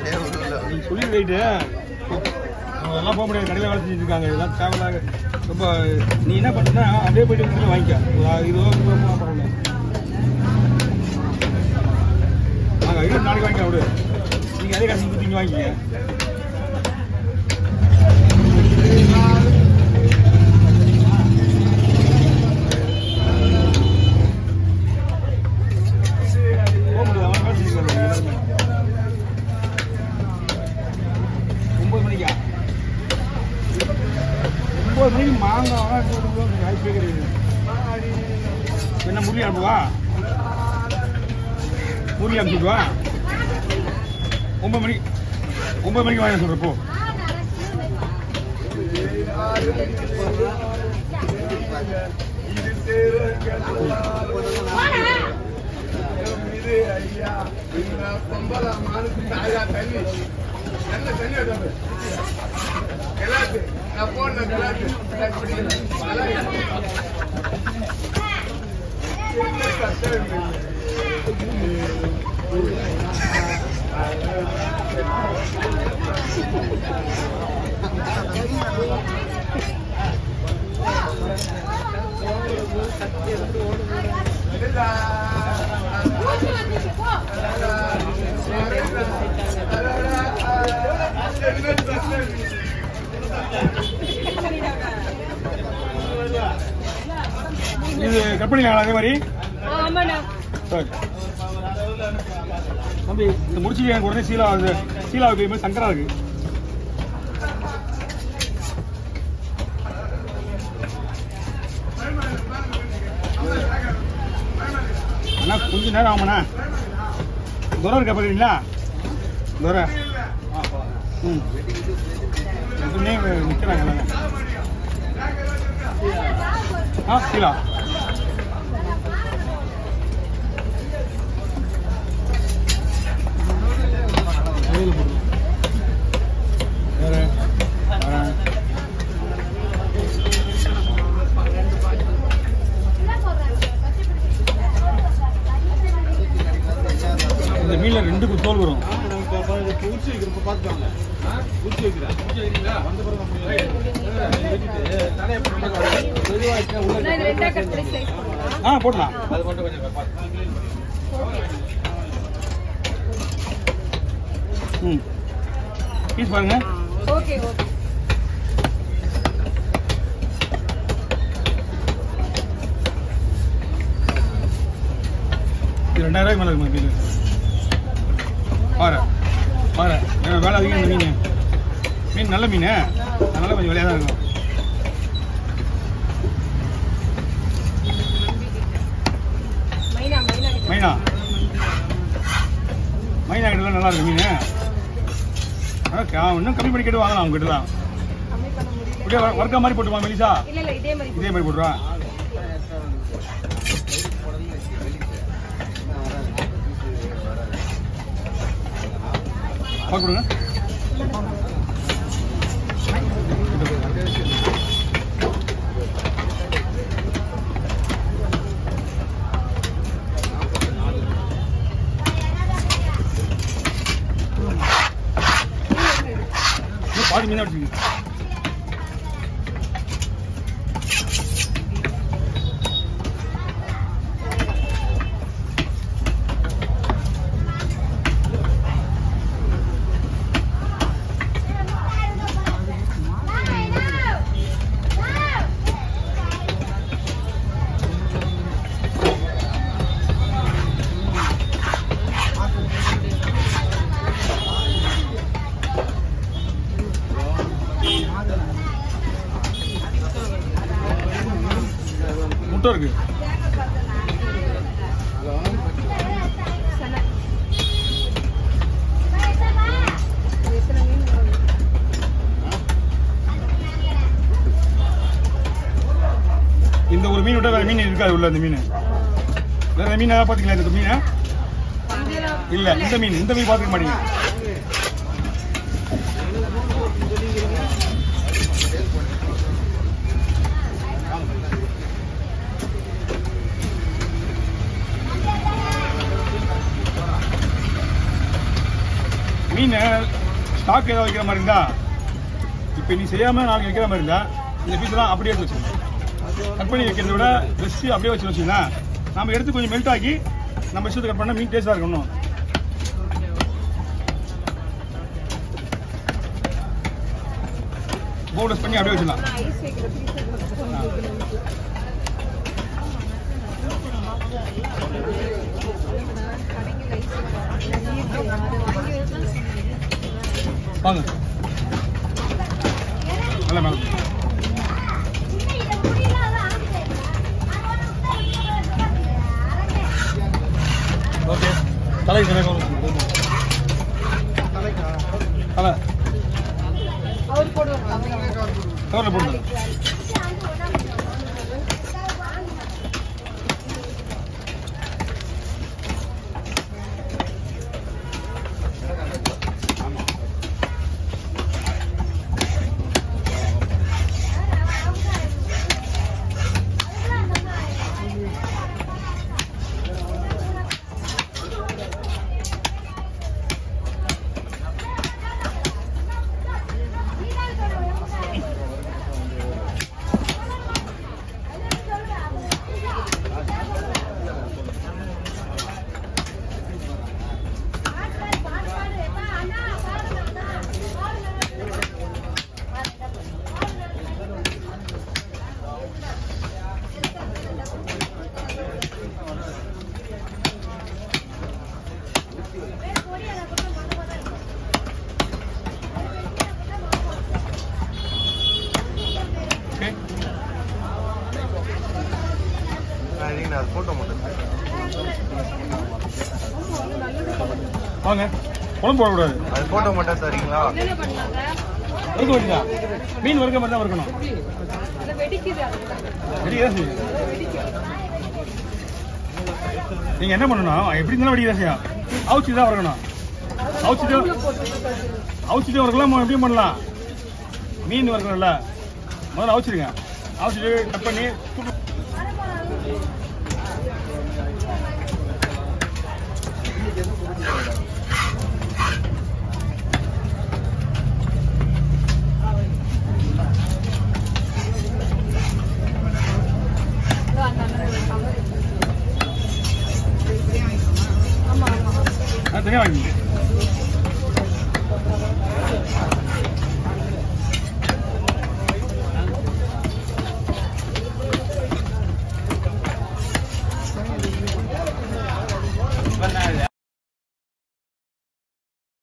நீங்க சொல்லி ரைட்டு அதெல்லாம் போக முடியாது. கடையில் வேலை செஞ்சுட்டு இருக்காங்க. இதெல்லாம் தேவையில்லாத ரொம்ப. நீ என்ன பண்ணுறா அப்படியே போயிட்டு வந்து வாங்கிக்க. ஒரு 20 ரூபா பரவாயில்ல. நாங்கள் ஐயோ நாளைக்கு வாங்கிக்கலாம் விடு. நீங்கள் அதே காசு கொடுத்து வாங்கிக்க. போக முடியாது. அவன் வேலை செஞ்சுருக்காங்க எல்லாருமே. 9 மணிக்கா? 9 மணிக்கு மாங்காய் வாய்ப்பே கிடையாது. என்ன முரளி அனுப்புவா? முரளி அனுப்பிச்சுடுவா? 9 மணிக்கு வாங்க சொல்கிறப்போ. இது கட் பண்ணிக்கலாம் அதே மாதிரி. சரி தம்பி, இந்த முடிச்சு எனக்கு உடனே சீலாவுக்கு மாதிரி சங்கரா இருக்கு. அண்ணா கொஞ்சம் நேரம் ஆகுமாண்ணா. துரை இருக்கா பார்க்குறீங்களா? துரை நிற்கிறாங்க எல்லாமே. சீலா இந்த மீன்ல 2 தோல் வரும். போடலாம். பீஸ் பாருங்க. Okay okay. இது 2000 மேல இருக்கு மீன். பாரு வேலை அதிகம். மீன் நல்ல மீன், அதனால கொஞ்சம் விலையாக தான் இருக்கும். மைனா கிட்டலாம் நல்லா இருக்கு மீன். இன்னும் கம்மி பண்ணி கேட்டு வாங்கலாம் அவங்க கிட்டலாம். இப்படியே வர்க்கா மாதிரி போட்டுமா மெலிசா? இதே மாதிரி போட்டுருவா. கொடுங்க. பாதி மீன் அடிச்சுங்க. முட்டை இருக்கு. இந்த ஒரு மீன் விட்டா வேற மீன் இருக்காது உள்ள. இந்த மீன் வேற மீன் பாத்தீங்களா? இந்த மீன் இல்ல, இந்த மீன் பாத்துக்க மாட்டீங்க. மீன் ஸ்டாக் ஏதாவது வைக்கிற மாதிரி இருந்தா, இப்போ நீ செய்யாமல் நாளைக்கு வைக்கிற மாதிரி இருந்தா இந்த பீஸ்லாம் அப்படியே எடுத்து வச்சுக்கணும். கட் பண்ணி வைக்கிறத விட ரெஸ்ட் அப்படியே வச்சு வச்சுன்னா நம்ம எடுத்து கொஞ்சம் மெல்ட் ஆக்கி நம்ம இஷ்டத்தை கட் பண்ணால் மீன் டேஸ்ட்டாக இருக்கணும். போர்டஸ் பண்ணி அப்படியே வச்சிடலாம். வாங்க நல்ல மேலே ஓகே. தலை கவரில் போட்டு வாங்க. குழம்பு போடக்கூடாது, அது போட்டோ மட்டும் சரிங்களா? வறுக்க வேண்டியதா? மீன் வறுக்க மட்டும் தான் வறுக்கணும். நீங்க என்ன பண்ணணும், எப்படி இருந்தாலும் வெடிக்க தான் செய்யும். அவுச்சி தான் வறுக்கணும். அவுச்சிட்டு வறுக்கலாம். எப்படியும் பண்ணலாம். மீன் வறுக்கணும்ல, முதல்ல அவுச்சிடுங்க. அவுச்சிட்டு கட் பண்ணி